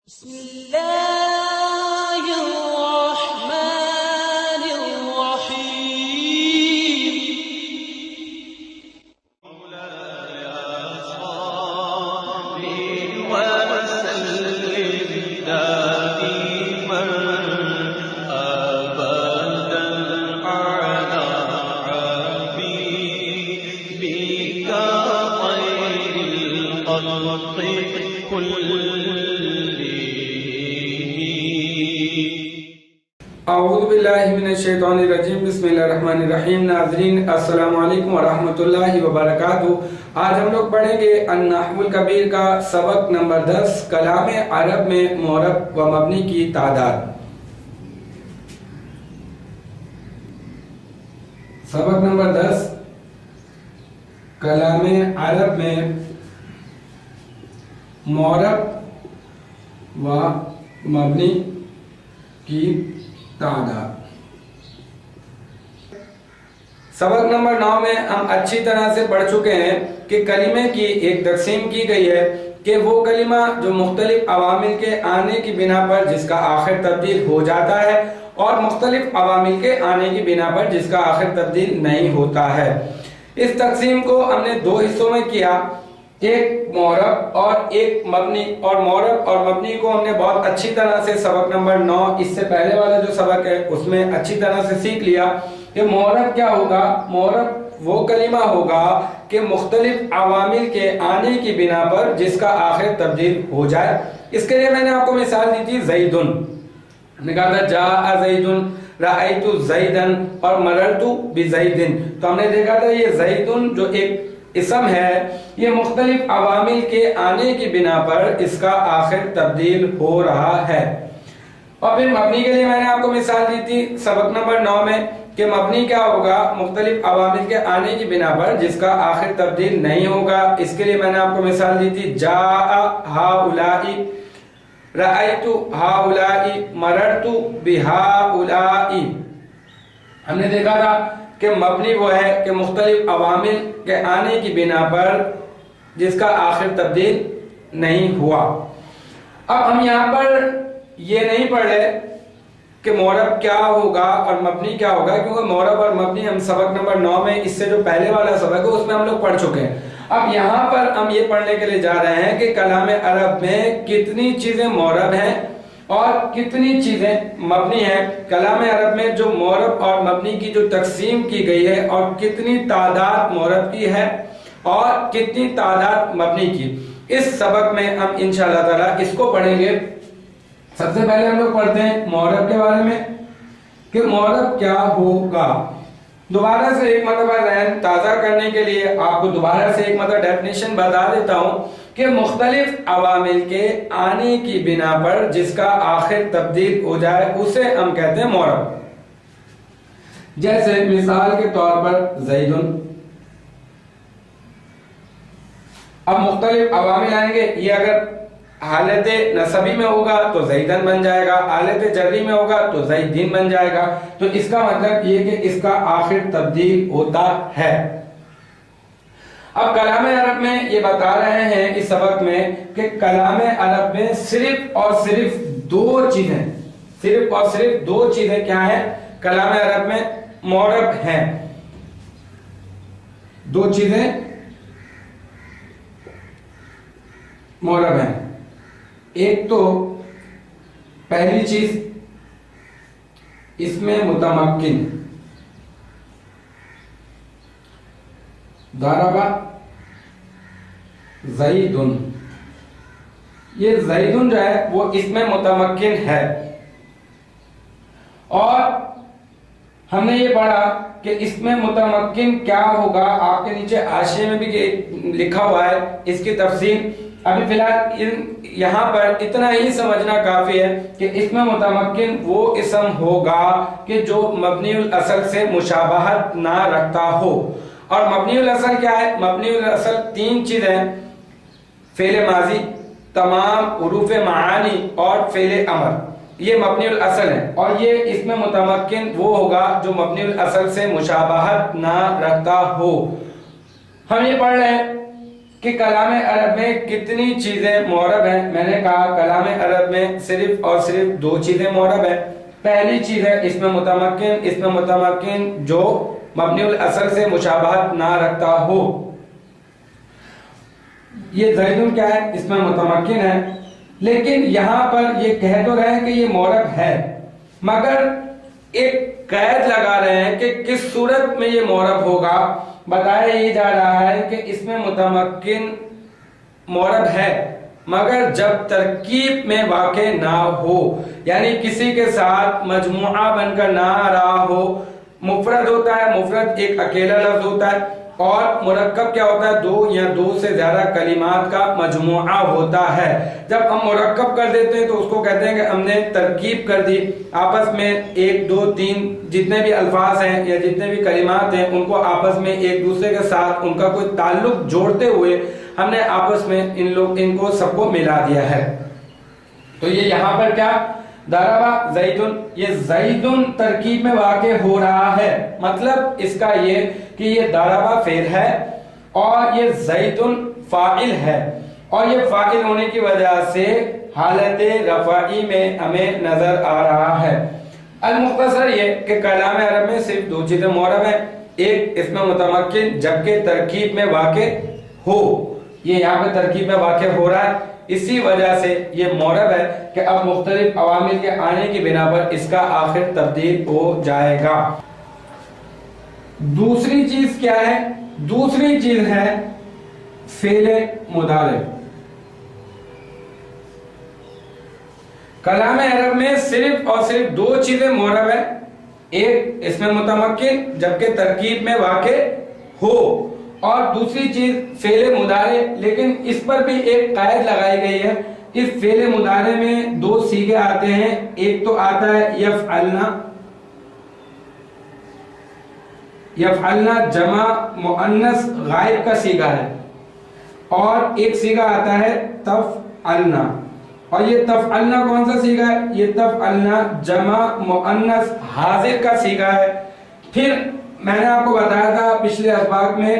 بسم الله الرحمن الرحيم مولاي صل وسلم دائما أبدا على حبيبك خير الخلق كلهم. اعوذ باللہ من الشیطان الرجیم. بسم اللہ الرحمن الرحیم. ناظرین السلام علیکم ورحمۃ اللہ وبرکاتہ. آج ہم لوگ پڑھیں گے النحو الکبیر کا سبق نمبر 10 کلام عرب میں معرب و مبنی کی تعداد. سبق نمبر 10 کلام عرب میں معرب و مبنی کی تعداد. سبق نمبر 9 میں ہم اچھی طرح سے پڑھ چکے ہیں کہ کلمے کی ایک تقسیم کی گئی ہے کہ وہ کلمہ جو مختلف عوامل کے آنے کی بنا پر جس کا آخر تبدیل ہو جاتا ہے اور مختلف عوامل کے آنے کی بنا پر جس کا آخر تبدیل نہیں ہوتا ہے. اس تقسیم کو ہم نے دو حصوں میں کیا، ایک معرب اور ایک مبنی. اور معرب اور مبنی کو ہم نے بہت اچھی طرح سے سبق نمبر 9 اس سے پہلے والا جو سبق ہے اس میں اچھی طرح سے سیکھ لیا کہ معرب کیا ہوگا. معرب وہ کلمہ ہوگا کہ مختلف عوامل کے آنے کی بنا پر جس کا آخر تبدیل ہو جائے. اس کے لیے میں نے آپ کو مثال دی تھی زیدن. ہم نے کہا تھا جاء زیدن، رأیت زیدن اور مررت بزیدن. تو ہم نے دیکھا تھا یہ زیدن جو ایک اسم ہے یہ مختلف عوامل کے آنے کی بنا پر اس کا آخر تبدیل ہو رہا ہے. اور پھر مبنی کے لیے میں نے آپ کو مثال دی تھی سبق نمبر 9 میں کہ مبنی کیا ہوگا، مختلف عوامل کے آنے کی بنا پر جس کا آخر تبدیل نہیں ہوگا. اس کے لیے میں نے آپ کو مثال دی تھی جاء ہؤلاء، رأیت ہؤلاء، مررت بہؤلاء. ہم نے دیکھا تھا کہ مبنی وہ ہے کہ مختلف عوامل کے آنے کی بنا پر جس کا آخر تبدیل نہیں ہوا. اب ہم یہاں پر یہ نہیں پڑھ رہے کہ معرب کیا ہوگا اور مبنی کیا ہوگا، کیونکہ معرب اور مبنی ہم سبق نمبر 9 میں اس سے جو پہلے والا سبق ہے اس میں ہم لوگ پڑھ چکے ہیں. اب یہاں پر ہم یہ پڑھنے کے لیے جا رہے ہیں کہ کلام عرب میں کتنی چیزیں معرب ہیں اور کتنی چیزیں مبنی ہیں. کلام عرب میں جو معرب اور مبنی کی جو تقسیم کی گئی ہے اور کتنی تعداد معرب کی ہے اور کتنی تعداد مبنی کی، اس سبق میں ہم انشاءاللہ تعالی اس کو پڑھیں گے. سب سے پہلے ہم لوگ پڑھتے ہیں معرب کے بارے میں کہ معرب کیا ہوگا. دوبارہ سے ایک مرتبہ ذہن تازہ کرنے کے لیے آپ کو دوبارہ سے ایک مرتبہ ڈیفینیشن بتا دیتا ہوں کہ مختلف عوامل کے آنے کی بنا پر جس کا آخر تبدیل ہو جائے اسے ہم کہتے ہیں معرب. جیسے مثال کے طور پر زیدن. اب مختلف عوامل آئیں گے، یہ اگر حالت نصبی میں ہوگا تو زیدن بن جائے گا، حالت جری میں ہوگا تو زیدین بن جائے گا. تو اس کا مطلب یہ کہ اس کا آخر تبدیل ہوتا ہے. اب کلام عرب میں یہ بتا رہے ہیں اس سبق میں کہ کلام عرب میں صرف اور صرف دو چیزیں کیا ہیں کلام عرب میں معرب ہیں. دو چیزیں معرب ہیں. ایک تو پہلی چیز اس میں متمکن، ضرب زیدن. یہ زیدن جو ہے وہ اس میں متمکن ہے. اور ہم نے یہ پڑھا کہ اس میں متمکن کیا ہوگا، آپ کے نیچے حاشیے میں بھی لکھا ہوا ہے اس کی تفصیل. ابھی فی الحال یہاں پر اتنا ہی سمجھنا کافی ہے کہ اس میں متمکن وہ اسم ہوگا کہ جو مبنی الاصل سے مشابہت نہ رکھتا ہو. اور مبنی الاصل کیا ہے؟ مبنی الاصل تین چیزیں: فعل ماضی، تمام حروف معانی اور فعل امر. یہ مبنی الاصل ہے اور یہ اس میں متمکن وہ ہوگا جو مبنی الاصل سے مشابہت نہ رکھتا ہو. ہم یہ پڑھ رہے ہیں کہ کلام عرب میں کتنی چیزیں معرب ہیں. میں نے کہا کلام عرب میں صرف اور صرف 2 چیزیں معرب ہیں. پہلی چیز ہے اسم متمکن جو مبنی الاصل سے مشابہت نہ رکھتا ہو. یہ زیدن کیا ہے؟ اسم متمکن ہے، لیکن یہاں پر یہ کہہ تو رہے ہیں کہ یہ معرب ہے، مگر ایک قید لگا رہے ہیں کہ کس صورت میں یہ معرب ہوگا. بتایا یہ جا رہا ہے کہ اس میں متمکن معرب ہے مگر جب ترکیب میں واقع نہ ہو، یعنی کسی کے ساتھ مجموعہ بن کر نہ آ رہا ہو. مفرد ہوتا ہے، مفرد ایک اکیلا لفظ ہوتا ہے، اور مرکب کیا ہوتا ہے؟ 2 یا 2 سے زیادہ کلمات کا مجموعہ ہوتا ہے. جب ہم مرکب کر دیتے ہیں تو اس کو کہتے ہیں کہ ہم نے ترکیب کر دی، آپس میں 1 2 3 جتنے بھی الفاظ ہیں یا جتنے بھی کلمات ہیں ان کو آپس میں ایک دوسرے کے ساتھ ان کا کوئی تعلق جوڑتے ہوئے ہم نے آپس میں ان کو سب کو ملا دیا ہے. تو یہ یہاں پر کیا ضربہ زیدن، یہ زیدن ترکیب میں واقع ہو رہا ہے. مطلب اس کا یہ کہ یہ ضربہ فعل ہے اور یہ زیدن فاعل ہے، اور یہ فاعل ہونے کی وجہ سے حالت رفعی میں ہمیں نظر آ رہا ہے. المختصر یہ کہ کلام عرب میں صرف 2 چیزیں معرب ہیں، ایک اسم متمکن جبکہ ترکیب میں واقع ہو. یہ یہاں پہ ترکیب میں واقع ہو رہا ہے، اسی وجہ سے یہ معرب ہے کہ اب مختلف عوامل کے آنے کی بنا پر اس کا آخر تبدیل ہو جائے گا. دوسری چیز کیا ہے؟ دوسری چیز ہے فعل مضارع. کلام عرب میں صرف اور صرف 2 چیزیں معرب ہیں، ایک اسم متمکن جبکہ ترکیب میں واقع ہو، اور دوسری چیز فعل مضارع. لیکن اس پر بھی ایک قید لگائی گئی ہے. اس فعل مضارع میں 2 صیغے آتے ہیں، ایک تو آتا ہے یفعلنا جمع مؤنث غائب کا صیغہ ہے، اور ایک صیغہ آتا ہے تفعلنا. اور یہ تفعلنا کون سا صیغہ ہے؟ یہ تفعلنا جمع مؤنث حاضر کا صیغہ ہے. پھر میں نے آپ کو بتایا تھا پچھلے اسباق میں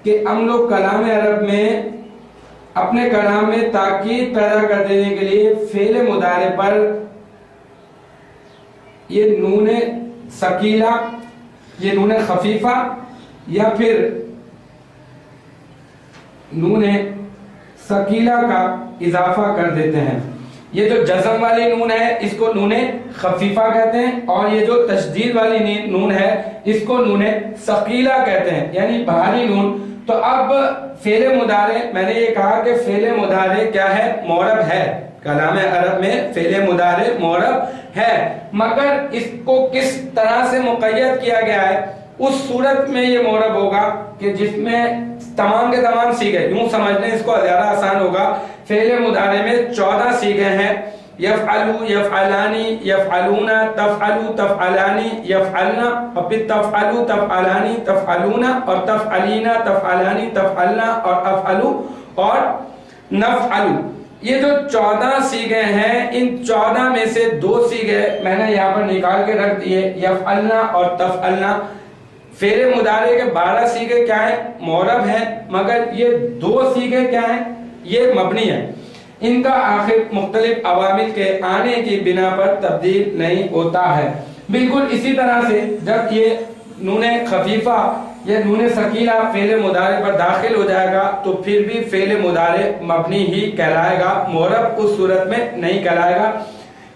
کہ ہم لوگ کلام عرب میں اپنے کلام میں تاکید پیدا کر دینے کے لیے فعل مضارع پر یہ نون ثقیلہ، یہ نون خفیفہ یا پھر نون ثقیلہ کا اضافہ کر دیتے ہیں. یہ جو جزم والی نون ہے اس کو نون خفیفہ کہتے ہیں، اور یہ جو تشدید والی نون ہے اس کو نون ثقیلہ کہتے ہیں، یعنی بھاری نون. تو اب فعل مضارع، میں نے یہ کہا کہ فعل مضارع کیا ہے؟ معرب ہے. کلام عرب میں فعل مضارع معرب ہے، مگر اس کو کس طرح سے مقید کیا گیا ہے؟ اس صورت میں یہ معرب ہوگا کہ جس میں تمام کے تمام صیغے، یوں سمجھنے اس کو زیادہ آسان ہوگا، فعل مضارع میں 14 صیغے ہیں، یفعلو، یفعلانی، یفعلون، تفعلو، تفعلانی، یفعلنا، اور پھر تفعلو، تفعلانی، تفعلون، اور تفعلینا، تفعلانی، تفعلنا، اور افعلو اور نفعلو. یہ جو 14 صیغے ہیں، ان 14 میں سے 2 صیغے میں نے یہاں پر نکال کے رکھ دیے، یفعلنا اور تفعلنا. فعل مضارع کے 12 صیغے کیا ہیں؟ معرب ہیں، مگر یہ 2 صیغے کیا ہیں؟ یہ مبنی ہیں. ان کا آخر مختلف عوامل کے آنے کی بنا پر تبدیل نہیں ہوتا ہے. بالکل اسی طرح سے جب یہ نون خفیفہ یا نون ثقیلہ فعل مضارع پر داخل ہو جائے گا تو پھر بھی فعل مضارع مبنی ہی کہلائے گا، معرب اس صورت میں نہیں کہلائے گا.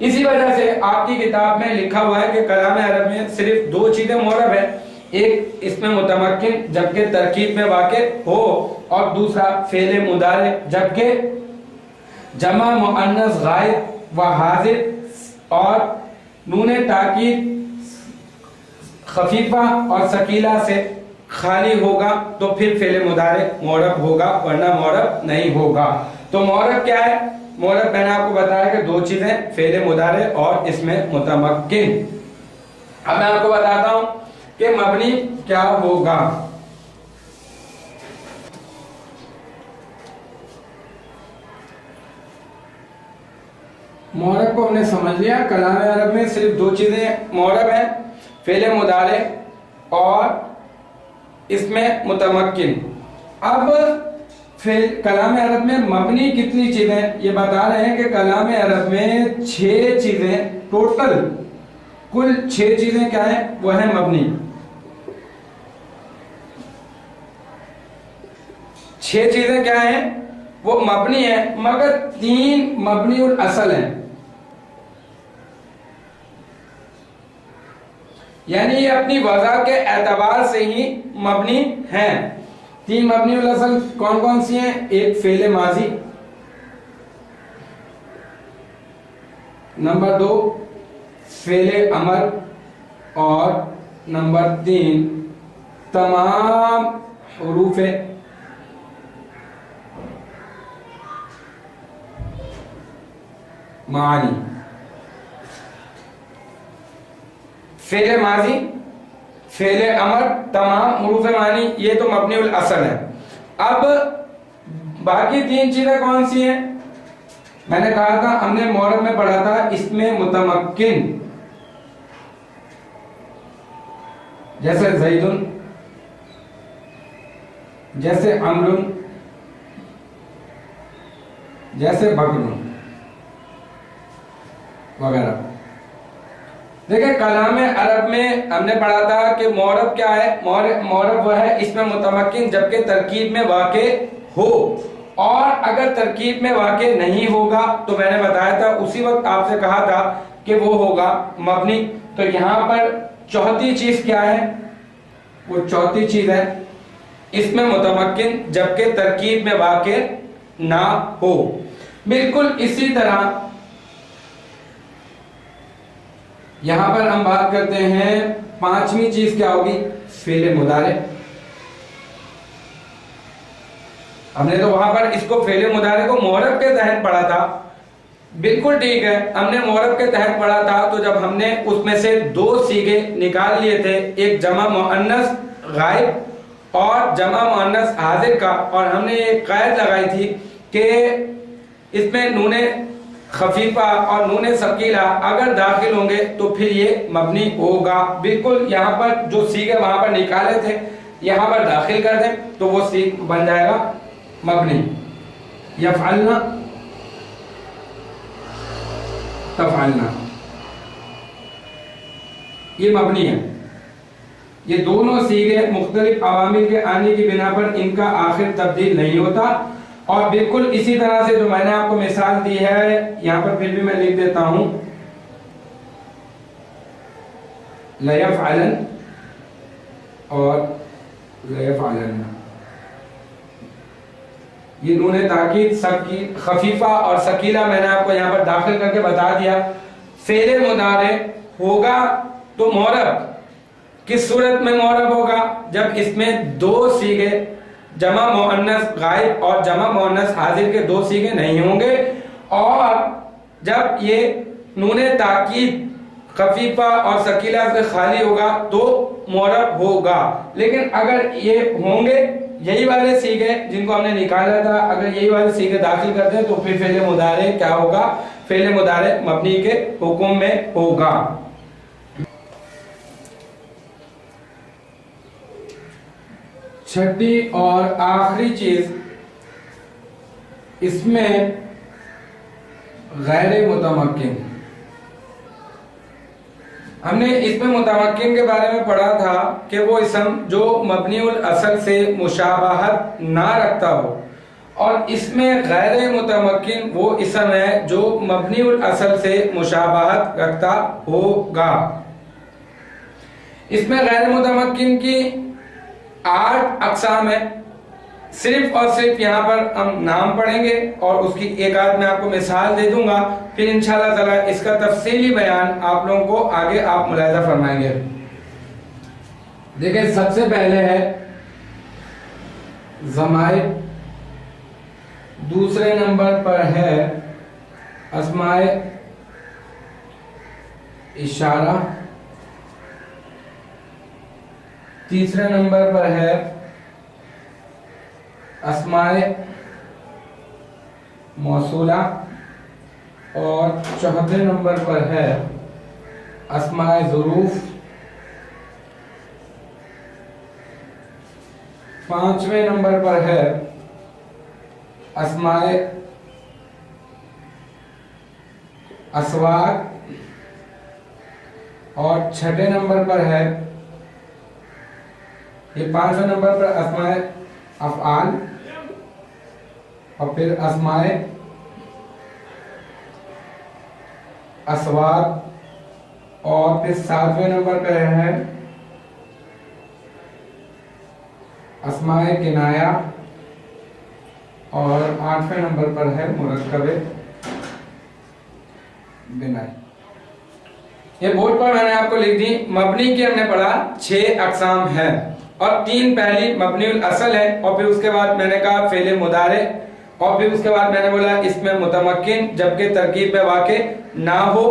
اسی وجہ سے آپ کی کتاب میں لکھا ہوا ہے کہ کلام عرب میں صرف 2 چیزیں معرب ہیں، ایک اسم متمکن جبکہ ترکیب میں واقع ہو، اور دوسرا فعل مضارع جبکہ جمع مؤنث غائب و حاضر اور نون تاکید خفیفہ اور ثقیلہ سے خالی ہوگا تو پھر فعل مضارع معرب ہوگا، ورنہ معرب نہیں ہوگا. تو معرب کیا ہے؟ معرب میں نے آپ کو بتایا کہ 2 چیزیں، فعل مضارع اور اسم متمکن. اب میں آپ کو بتاتا ہوں کہ مبنی کیا ہوگا. معرب کو ہم نے سمجھ لیا. کلام عرب میں صرف 2 چیزیں معرب ہیں، فعل مضارع اور اسم متمکن. اب کلام عرب میں مبنی کتنی چیزیں؟ یہ بتا رہے ہیں کہ کلام عرب میں 6 چیزیں ٹوٹل، کل 6 چیزیں کیا ہیں؟ وہ ہیں مبنی. 6 چیزیں کیا ہیں؟ وہ مبنی ہیں، مگر 3 مبنی الاصل ہیں. یعنی یہ اپنی وضع کے اعتبار سے ہی مبنی ہیں. 3 مبنی الاصل کون کون سی ہیں؟ ایک فعل ماضی، نمبر 2 فعل امر، اور نمبر 3 تمام حروف معانی. فعل ماضی، فعل امر، تمام حروف معنی، یہ تو مبنی الاصل ہے. اب باقی 3 چیزیں کون سی ہیں؟ میں نے کہا تھا، ہم نے معرب میں پڑھا تھا اس میں متمکن، جیسے زیدن، جیسے عمرن، جیسے بکرن وغیرہ. دیکھیں کلام عرب میں ہم نے پڑھا تھا کہ معرب کیا ہے؟ معرب وہ ہے اس میں متمکن جبکہ ترکیب میں واقع ہو، اور اگر ترکیب میں واقع نہیں ہوگا تو میں نے بتایا تھا اسی وقت آپ سے کہا تھا کہ وہ ہوگا مبنی. تو یہاں پر چوتھی چیز کیا ہے؟ وہ چوتھی چیز ہے اس میں متمکن جبکہ ترکیب میں واقع نہ ہو. بالکل اسی طرح یہاں پر ہم بات کرتے ہیں 5ویں چیز کیا ہوگی؟ فعل مضارع. ہم نے تو وہاں پر اس کو فعل مضارع کو معرب کے تحت پڑھا تھا. بالکل ٹھیک ہے، ہم نے معرب کے تحت پڑھا تھا تو جب ہم نے اس میں سے 2 صیغے نکال لیے تھے، ایک جمع مؤنث غائب اور جمع مؤنث حاضر کا، اور ہم نے ایک قید لگائی تھی کہ اس میں نون خفیفہ اور نون ثقیلہ اگر داخل ہوں گے تو پھر یہ مبنی ہوگا. بالکل یہاں پر جو صیغے وہاں پر نکالے تھے یہاں پر داخل کر دیں تو وہ صیغہ بن جائے گا مبنی. یفعلنا، تفعلنا، یہ مبنی ہے. یہ دونوں صیغے مختلف عوامل کے آنے کی بنا پر ان کا آخر تبدیل نہیں ہوتا. اور بالکل اسی طرح سے جو میں نے آپ کو مثال دی ہے یہاں پر پھر بھی میں لکھ دیتا ہوں، لیفعلن اور لیفعلن. یہ نون تاکید خفیفہ اور ثقیلہ میں نے آپ کو یہاں پر داخل کر کے بتا دیا. فعل مضارع ہوگا تو معرب کس صورت میں معرب ہوگا؟ جب اس میں 2 صیغے جمع مؤنث غائب اور جمع مؤنث حاضر کے 2 صیغے نہیں ہوں گے، اور جب یہ نون تاکید خفیفہ اور ثقیلہ سے خالی ہوگا تو معرب ہوگا. لیکن اگر یہ ہوں گے یہی والے صیغے جن کو ہم نے نکالا تھا، اگر یہی والے صیغے داخل کر دیں تو پھر فعل مضارع کیا ہوگا؟ فعل مضارع مبنی کے حکم میں ہوگا. چھٹی اور آخری چیز اس میں غیر متمکن. ہم نے اس میں متمکن کے بارے میں پڑھا تھا کہ وہ اسم جو مبنی الاصل سے مشابہت نہ رکھتا ہو، اور اس میں غیر متمکن وہ اسم ہے جو مبنی الاصل سے مشابہت رکھتا ہوگا. اس میں غیر متمکن کی 8 اقسام ہیں. صرف اور صرف یہاں پر ہم نام پڑھیں گے اور اس کی ایک آدھ میں آپ کو مثال دے دوں گا، پھر انشاءاللہ تعالی اس کا تفصیلی بیان آپ لوگوں کو آگے آپ ملاحظہ فرمائیں گے. دیکھیں سب سے پہلے ہے ضمائر، دوسرے نمبر پر ہے اسماء اشارہ، تیسرے نمبر پر ہے اسماء موصولہ، اور چوتھے نمبر پر ہے اسماء ظروف، پانچویں نمبر پر ہے اسماء اسواق، اور چھٹے نمبر پر ہے یہ 5ویں نمبر پر اسماء افعال، اور پھر اسماء اسواق، اور پھر 7ویں نمبر پر ہے اسماء کنایا، اور 8ویں نمبر پر ہے مرکب بنائی۔ یہ بورڈ پر میں نے آپ کو لکھ دی۔ مبنی کی ہم نے پڑھا 6 اقسام ہیں، اور 3 پہلی مبنی الاصل ہے، اور پھر اس کے بعد میں نے کہا فعل مضارع، اور پھر اس کے بعد میں نے بولا اس میں متمکن جبکہ ترکیب میں واقع نہ ہو،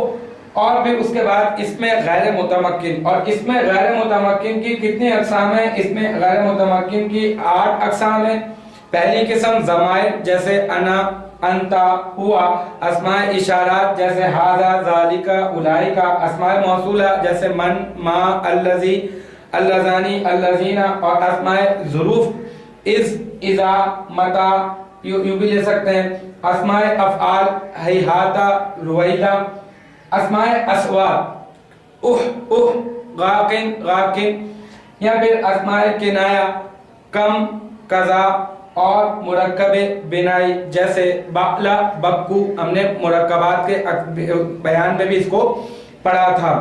اور پھر اس کے بعد اس میں غیر متمکن، اور اس میں غیر متمکن کی کتنی اقسام ہیں؟ اس میں غیر متمکن کی 8 اقسام ہیں۔ پہلی قسم ضمائر جیسے انا، انتا، ہوا، اسماء اشارات جیسے ھذا، ذالک، اولئک، اسماء موصولہ جیسے من، ما، الذی، اللذانی، اللذین، اور اسماء ظروف اذ، اذا، متا، یوں بھی لے سکتے ہیں، اسماء افعال ہیہاتا، رویدا، اسماء اسواق غاقن، غاقن، یا پھر اسماء کنایا کم، کذا، اور مرکب بنائی جیسے باقلا، بکو۔ ہم نے مرکبات کے بیان میں بھی اس کو پڑھا تھا۔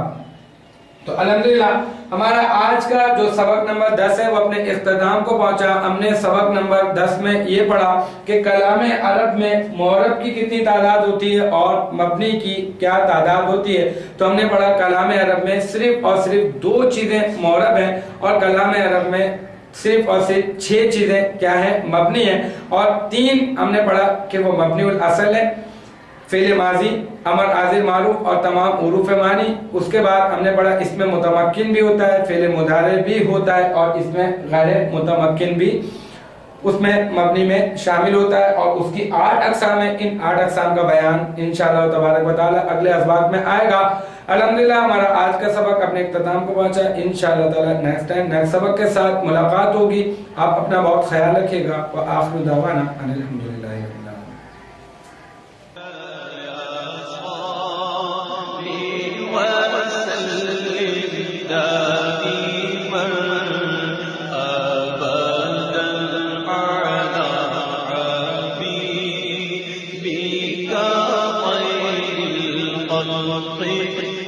تو الحمدللہ ہمارا آج کا جو سبق نمبر 10 ہے وہ اپنے اختتام کو پہنچا۔ ہم نے سبق نمبر 10 میں یہ پڑھا کہ کلام عرب میں معرب کی کتنی تعداد ہوتی ہے اور مبنی کی کیا تعداد ہوتی ہے۔ تو ہم نے پڑھا کلام عرب میں صرف اور صرف 2 چیزیں معرب ہیں، اور کلام عرب میں صرف اور صرف 6 چیزیں کیا ہے؟ مبنی ہیں، اور 3 ہم نے پڑھا کہ وہ مبنی الاصل ہے، فعل ماضی، امر عاضل معروف، اور تمام حروف معنی۔ اس کے بعد ہم نے پڑھا اس میں متمکن بھی ہوتا ہے، فعل مضارع بھی ہوتا ہے، اور اس میں غیر متمکن بھی اس میں مبنی میں شامل ہوتا ہے، اور اس کی 8 اقسام ہیں۔ ان 8 اقسام کا بیان انشاءاللہ تبارک و تعالی اگلے اسباق میں آئے گا۔ الحمدللہ ہمارا آج کا سبق اپنے اختتام کو پہنچا۔ انشاءاللہ تعالی نیکسٹ ٹائم نیکسٹ سبق کے ساتھ ملاقات ہوگی۔ آپ اپنا بہت خیال رکھیے گا۔ وآخر دعوانا ان الحمدللہ رب العالمین۔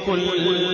كل